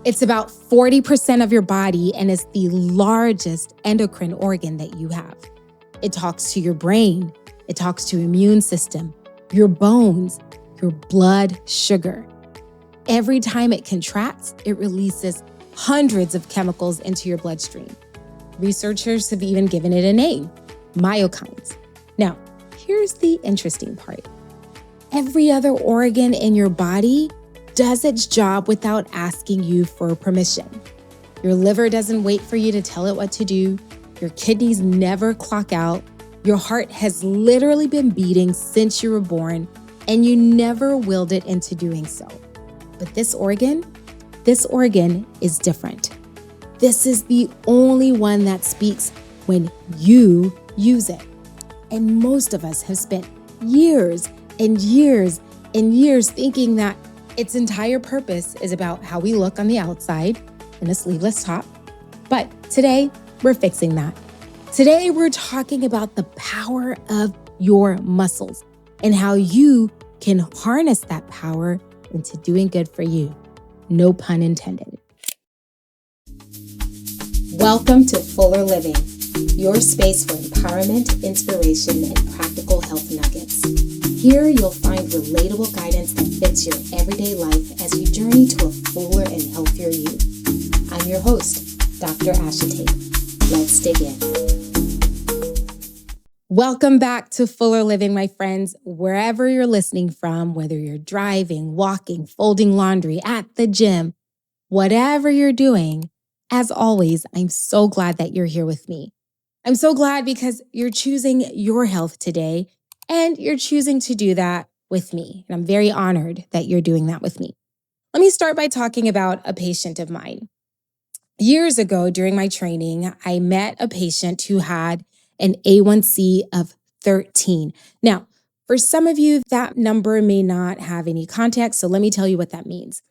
It's about 40% of your body and is the largest endocrine organ that you have. It talks to your brain. It talks to your immune system, your bones, your blood sugar. Every time it contracts, it releases hundreds of chemicals into your bloodstream. Researchers have even given it a name, myokines. Now, here's the interesting part. Every other organ in your body does its job without asking you for permission. Your liver doesn't wait for you to tell it what to do. Your kidneys never clock out. Your heart has literally been beating since you were born, and you never willed it into doing so. But this organ is different. This is the only one that speaks when you use it. And most of us have spent years and years and years thinking that its entire purpose is about how we look on the outside in a sleeveless top. But today, we're fixing that. Today, we're talking about the power of your muscles and how you can harness that power into doing good for you. No pun intended. Welcome to Fuller Living, your space for empowerment, inspiration, and practical health nuggets. Here, you'll find relatable guidance that fits your everyday life as you journey to a fuller and healthier you. I'm your host, Dr. Ashitey. Let's dig in. Welcome back to Fuller Living, my friends. Wherever you're listening from, whether you're driving, walking, folding laundry, at the gym, whatever you're doing, as always, I'm so glad that you're here with me. I'm so glad because you're choosing your health today and you're choosing to do that with me. And I'm very honored that you're doing that with me. Let me start by talking about a patient of mine. Years ago, during my training, I met a patient who had an A1C of 13. Now, for some of you, that number may not have any context, so let me tell you what that means.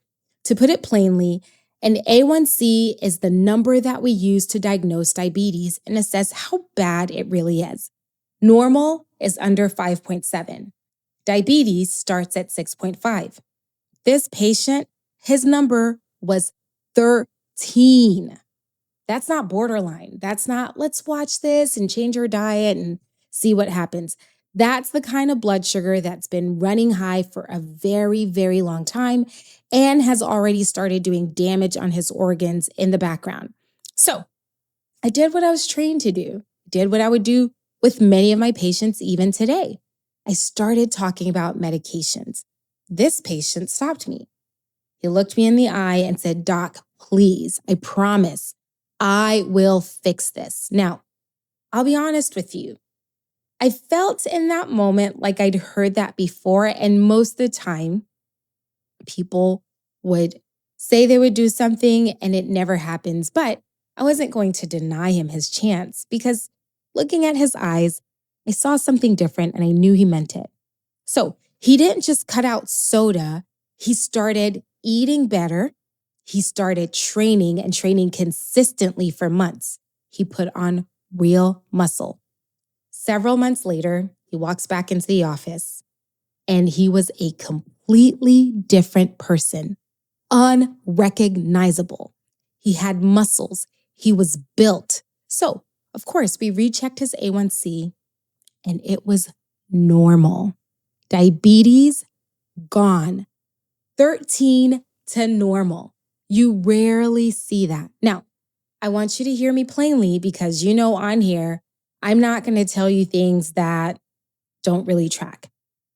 To put it plainly, an A1C is the number that we use to diagnose diabetes and assess how bad it really is. Normal is under 5.7. Diabetes starts at 6.5. This patient, his number was 13. That's not borderline. That's not, let's watch this and change our diet and see what happens. That's the kind of blood sugar that's been running high for a very, very long time and has already started doing damage on his organs in the background. So I did what I was trained to do, did what I would do with many of my patients even today. I started talking about medications. This patient stopped me. He looked me in the eye and said, "Doc, please, I promise, I will fix this." Now, I'll be honest with you. I felt in that moment like I'd heard that before, and most of the time, people would say they would do something and it never happens, but I wasn't going to deny him his chance because looking at his eyes, I saw something different and I knew he meant it. So he didn't just cut out soda. He started eating better. He started training and training consistently for months. He put on real muscle. Several months later, he walks back into the office and he was a completely different person, unrecognizable. He had muscles. He was built. So, of course, we rechecked his A1C and it was normal. Diabetes, gone. 13 to normal. You rarely see that. Now, I want you to hear me plainly because you know on here, I'm not going to tell you things that don't really track.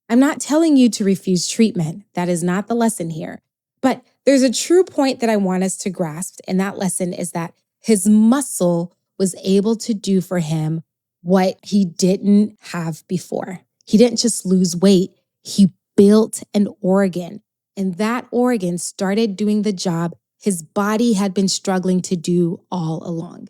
I'm not telling you to refuse treatment. That is not the lesson here. But there's a true point that I want us to grasp, and that lesson is that his muscle was able to do for him what he didn't have before. He didn't just lose weight. He built an organ, and that organ started doing the job his body had been struggling to do all along.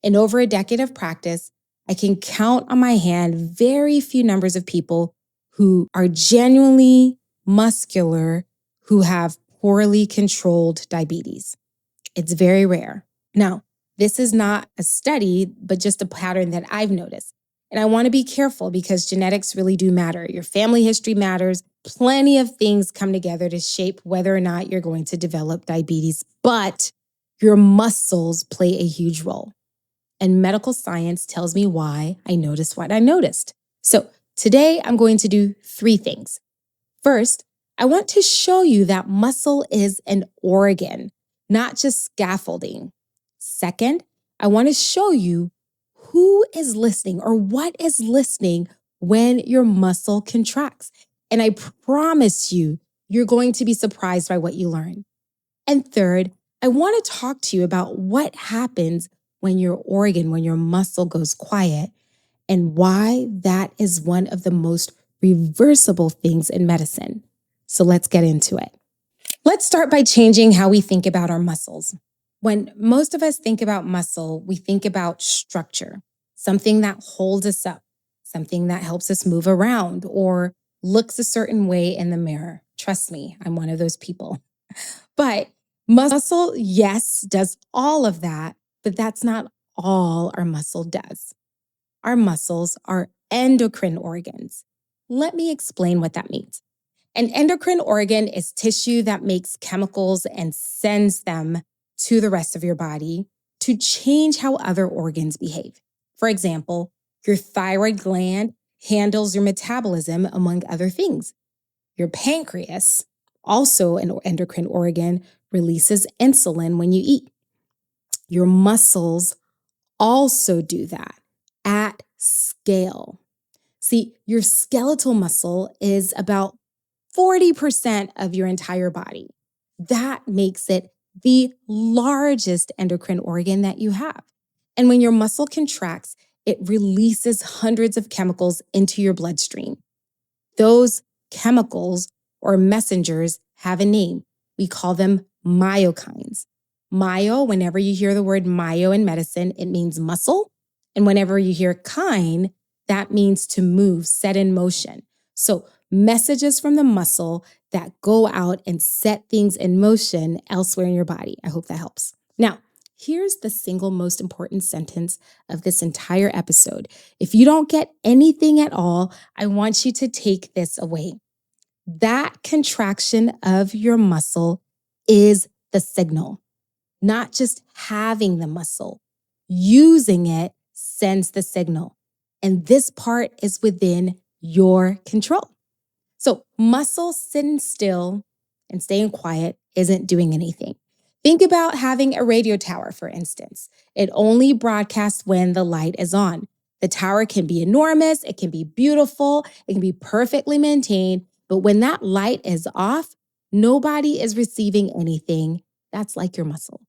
In over a decade of practice, I can count on my hand very few numbers of people who are genuinely muscular who have poorly controlled diabetes. It's very rare. Now, this is not a study, but just a pattern that I've noticed. And I want to be careful because genetics really do matter. Your family history matters. Plenty of things come together to shape whether or not you're going to develop diabetes, but your muscles play a huge role. And medical science tells me why I noticed what I noticed. So today I'm going to do 3 things. First, I want to show you that muscle is an organ, not just scaffolding. Second, I want to show you who is listening or what is listening when your muscle contracts. And I promise you, you're going to be surprised by what you learn. And third, I want to talk to you about what happens when your organ, when your muscle goes quiet, and why that is one of the most reversible things in medicine. So let's get into it. Let's start by changing how we think about our muscles. When most of us think about muscle, we think about structure, something that holds us up, something that helps us move around or looks a certain way in the mirror. Trust me, I'm one of those people. But muscle, yes, does all of that, but that's not all our muscle does. Our muscles are endocrine organs. Let me explain what that means. An endocrine organ is tissue that makes chemicals and sends them to the rest of your body to change how other organs behave. For example, your thyroid gland handles your metabolism, among other things. Your pancreas, also an endocrine organ, releases insulin when you eat. Your muscles also do that at scale. See, your skeletal muscle is about 40% of your entire body. That makes it the largest endocrine organ that you have. And when your muscle contracts, it releases hundreds of chemicals into your bloodstream. Those chemicals or messengers have a name. We call them myokines. Myo, whenever you hear the word myo in medicine, it means muscle. And whenever you hear kine, that means to move, set in motion. So messages from the muscle that go out and set things in motion elsewhere in your body. I hope that helps. Now, here's the single most important sentence of this entire episode. If you don't get anything at all, I want you to take this away. That contraction of your muscle is the signal, not just having the muscle. Using it sends the signal. And this part is within your control. So muscle sitting still and staying quiet isn't doing anything. Think about having a radio tower, for instance. It only broadcasts when the light is on. The tower can be enormous, it can be beautiful, it can be perfectly maintained, but when that light is off, nobody is receiving anything. That's like your muscle.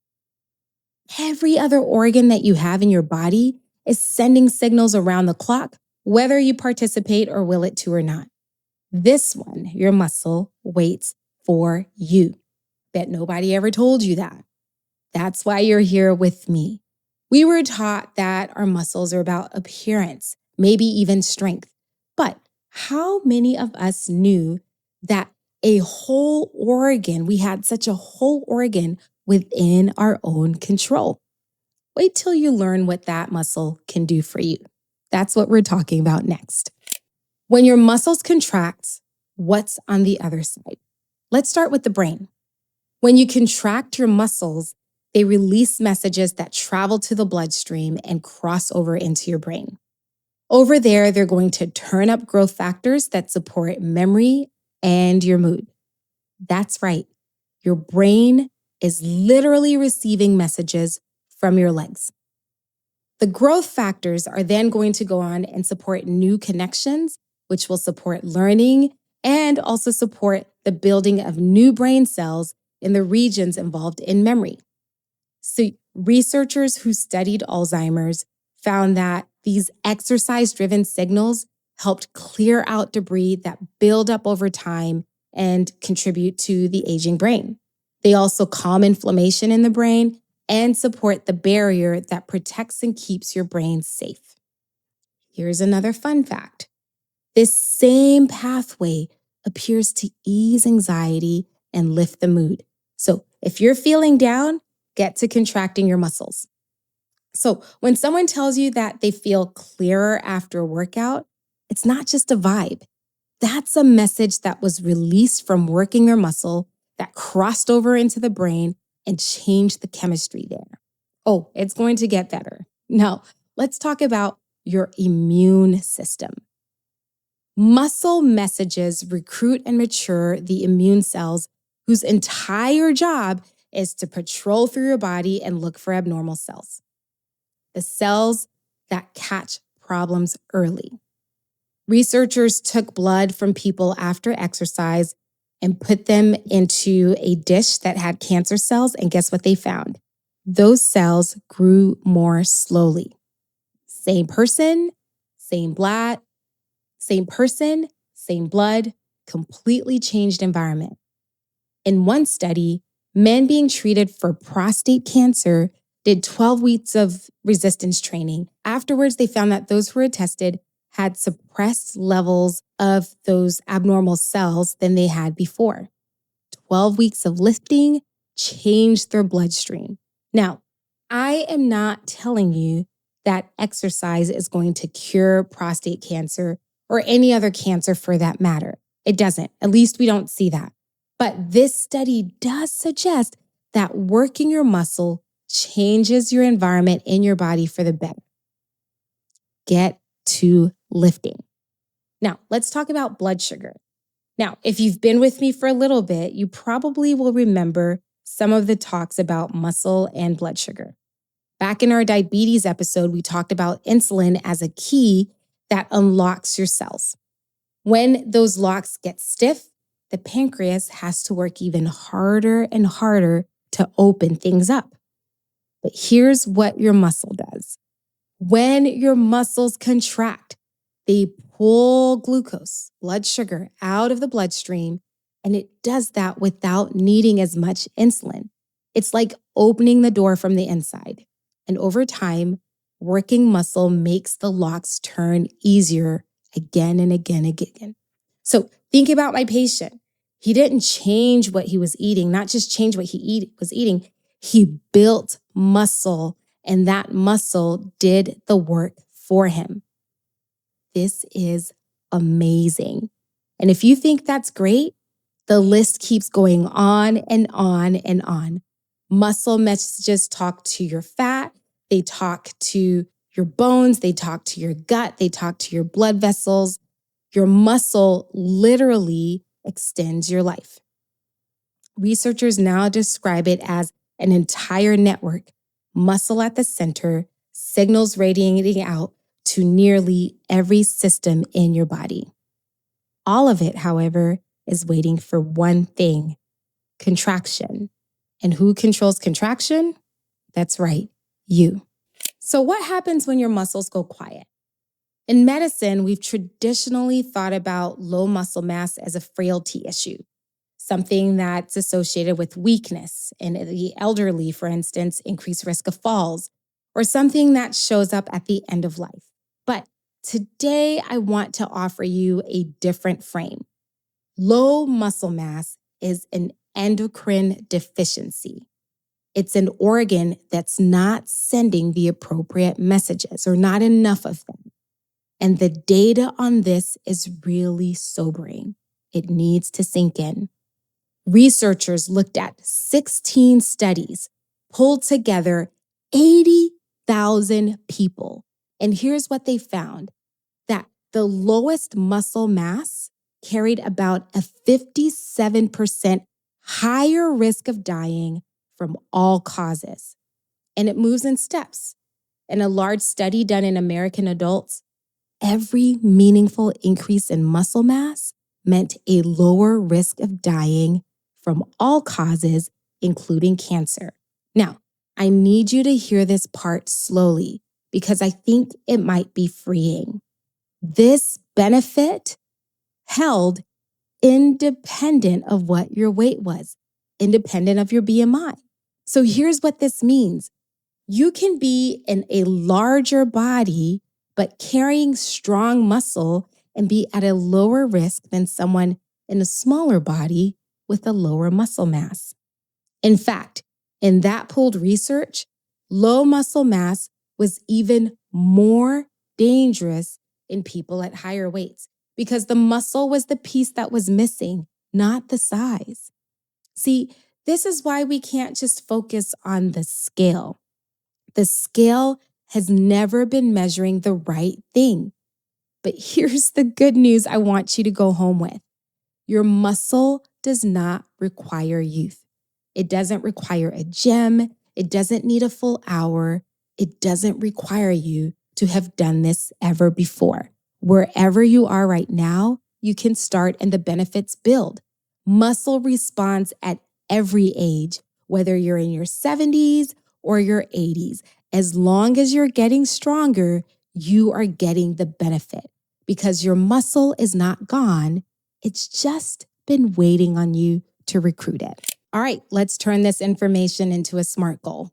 Every other organ that you have in your body is sending signals around the clock, whether you participate or will it to or not. This one, your muscle, waits for you. Bet nobody ever told you that. That's why you're here with me. We were taught that our muscles are about appearance, maybe even strength. But how many of us knew that a whole organ, we had such a whole organ within our own control? Wait till you learn what that muscle can do for you. That's what we're talking about next. When your muscles contract, what's on the other side? Let's start with the brain. When you contract your muscles, they release messages that travel to the bloodstream and cross over into your brain. Over there, they're going to turn up growth factors that support memory and your mood. That's right. Your brain is literally receiving messages from your legs. The growth factors are then going to go on and support new connections, which will support learning and also support the building of new brain cells in the regions involved in memory. So researchers who studied Alzheimer's found that these exercise-driven signals helped clear out debris that build up over time and contribute to the aging brain. They also calm inflammation in the brain and support the barrier that protects and keeps your brain safe. Here's another fun fact. This same pathway appears to ease anxiety and lift the mood. So if you're feeling down, get to contracting your muscles. So when someone tells you that they feel clearer after a workout, it's not just a vibe. That's a message that was released from working your muscle that crossed over into the brain and changed the chemistry there. Oh, it's going to get better. Now, let's talk about your immune system. Muscle messages recruit and mature the immune cells whose entire job is to patrol through your body and look for abnormal cells. The cells that catch problems early. Researchers took blood from people after exercise and put them into a dish that had cancer cells, and guess what they found? Those cells grew more slowly. Same person, same blood, completely changed environment. In one study, men being treated for prostate cancer did 12 weeks of resistance training. Afterwards, they found that those who were tested had suppressed levels of those abnormal cells than they had before. 12 weeks of lifting changed their bloodstream. Now, I am not telling you that exercise is going to cure prostate cancer or any other cancer for that matter. It doesn't. At least we don't see that. But this study does suggest that working your muscle changes your environment in your body for the better. Get to lifting. Now, let's talk about blood sugar. Now, if you've been with me for a little bit, you probably will remember some of the talks about muscle and blood sugar. Back in our diabetes episode, we talked about insulin as a key that unlocks your cells. When those locks get stiff, the pancreas has to work even harder and harder to open things up. But here's what your muscle does. When your muscles contract, they pull glucose, blood sugar, out of the bloodstream, and it does that without needing as much insulin. It's like opening the door from the inside. And over time, working muscle makes the locks turn easier again and again and again. So think about my patient. He didn't change what he was eating, not just change what he was eating. He built muscle, and that muscle did the work for him. This is amazing. And if you think that's great, the list keeps going on and on and on. Muscle messages talk to your fat, they talk to your bones, they talk to your gut, they talk to your blood vessels. Your muscle literally extends your life. Researchers now describe it as an entire network, muscle at the center, signals radiating out to nearly every system in your body. All of it, however, is waiting for one thing: contraction. And who controls contraction? That's right, you. So what happens when your muscles go quiet? In medicine, we've traditionally thought about low muscle mass as a frailty issue, something that's associated with weakness. In the elderly, for instance, increased risk of falls, or something that shows up at the end of life. But today, I want to offer you a different frame. Low muscle mass is an endocrine deficiency. It's an organ that's not sending the appropriate messages, or not enough of them. And the data on this is really sobering. It needs to sink in. Researchers looked at 16 studies, pulled together 80,000 people. And here's what they found: that the lowest muscle mass carried about a 57% higher risk of dying from all causes. And it moves in steps. In a large study done in American adults, every meaningful increase in muscle mass meant a lower risk of dying from all causes, including cancer. Now, I need you to hear this part slowly because I think it might be freeing. This benefit held independent of what your weight was, independent of your BMI. So here's what this means. You can be in a larger body, but carrying strong muscle and be at a lower risk than someone in a smaller body with a lower muscle mass. In fact, in that pooled research, low muscle mass was even more dangerous in people at higher weights. because the muscle was the piece that was missing, not the size. See, this is why we can't just focus on the scale. The scale has never been measuring the right thing. But here's the good news I want you to go home with. Your muscle does not require youth. It doesn't require a gym. It doesn't need a full hour. It doesn't require you to have done this ever before. Wherever you are right now, you can start and the benefits build. Muscle responds at every age, whether you're in your 70s or your 80s. As long as you're getting stronger, you are getting the benefit because your muscle is not gone. It's just been waiting on you to recruit it. All right, let's turn this information into a SMART goal.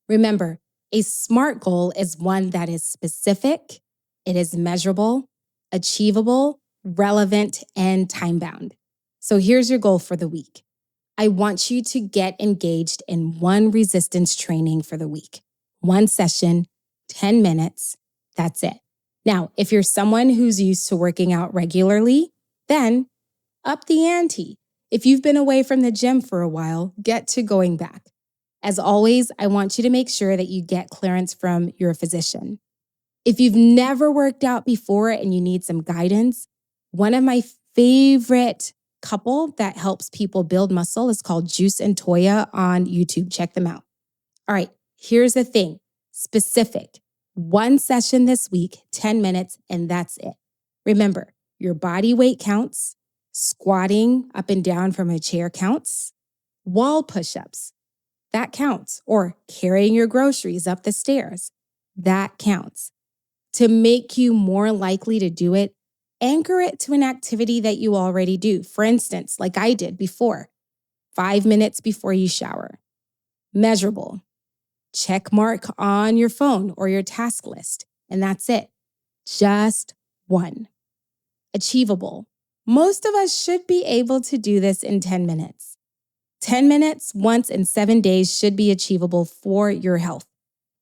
Remember, a SMART goal is one that is specific, it is measurable, achievable, relevant, and time-bound. So here's your goal for the week. I want you to get engaged in one resistance training for the week. One session, 10 minutes, that's it. Now, if you're someone who's used to working out regularly, then up the ante. If you've been away from the gym for a while, get to going back. As always, I want you to make sure that you get clearance from your physician. If you've never worked out before and you need some guidance, one of my favorite couple that helps people build muscle is called Juice and Toya on YouTube. Check them out. All right, here's the thing. Specific. One session this week, 10 minutes, and that's it. Remember, your body weight counts. Squatting up and down from a chair counts. Wall push-ups, that counts. Or carrying your groceries up the stairs, that counts. To make you more likely to do it, anchor it to an activity that you already do. For instance, like I did before, 5 minutes before you shower. Measurable. Check mark on your phone or your task list, and that's it. Just one. Achievable. Most of us should be able to do this in 10 minutes. 10 minutes once in 7 days should be achievable for your health.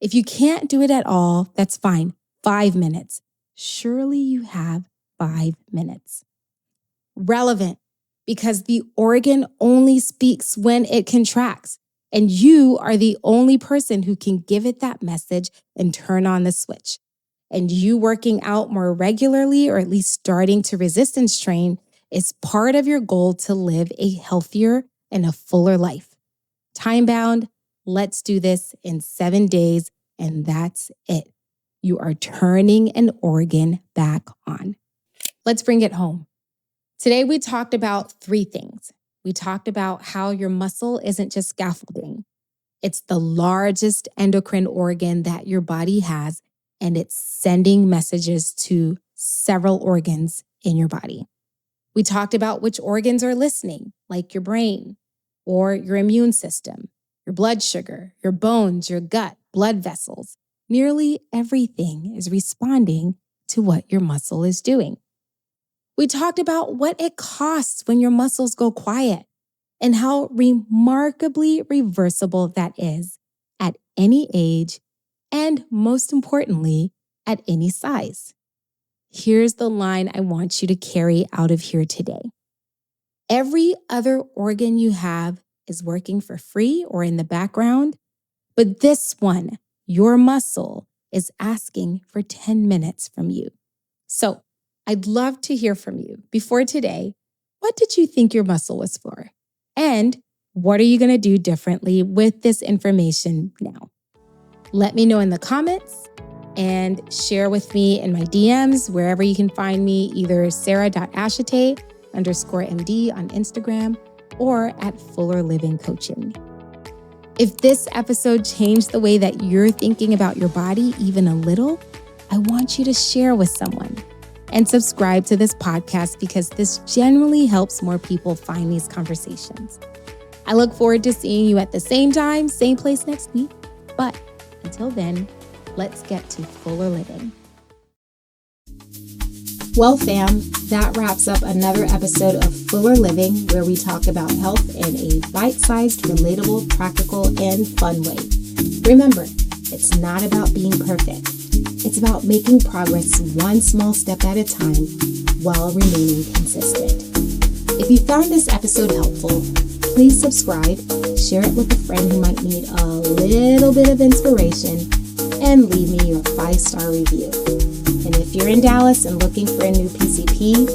If you can't do it at all, that's fine. 5 minutes. Surely you have 5 minutes. Relevant, because the organ only speaks when it contracts, and you are the only person who can give it that message and turn on the switch. And you working out more regularly, or at least starting to resistance train, is part of your goal to live a healthier and a fuller life. Time-bound, let's do this in 7 days, and that's it. You are turning an organ back on. Let's bring it home. Today, we talked about 3 things. We talked about how your muscle isn't just scaffolding. It's the largest endocrine organ that your body has, and it's sending messages to several organs in your body. We talked about which organs are listening, like your brain or your immune system, your blood sugar, your bones, your gut, blood vessels. Nearly everything is responding to what your muscle is doing. We talked about what it costs when your muscles go quiet and how remarkably reversible that is at any age and, most importantly, at any size. Here's the line I want you to carry out of here today. Every other organ you have is working for free or in the background, but this one, your muscle, is asking for 10 minutes from you. So I'd love to hear from you. Before today, what did you think your muscle was for? And what are you going to do differently with this information now? Let me know in the comments and share with me in my DMs, wherever you can find me, either sarah.ashitey_MD on Instagram or at Fuller Living Coaching. If this episode changed the way that you're thinking about your body even a little, I want you to share with someone and subscribe to this podcast because this generally helps more people find these conversations. I look forward to seeing you at the same time, same place next week. But until then, let's get to fuller living. Well, fam, that wraps up another episode of Fuller Living, where we talk about health in a bite-sized, relatable, practical, and fun way. Remember, it's not about being perfect. It's about making progress one small step at a time, while remaining consistent. If you found this episode helpful, please subscribe, share it with a friend who might need a little bit of inspiration, and leave me your 5-star review. And if you're in Dallas and looking for a new PCP,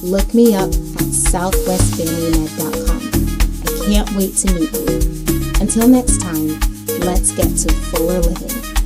look me up at southwestfamilymed.com. I can't wait to meet you. Until next time, let's get to fuller living.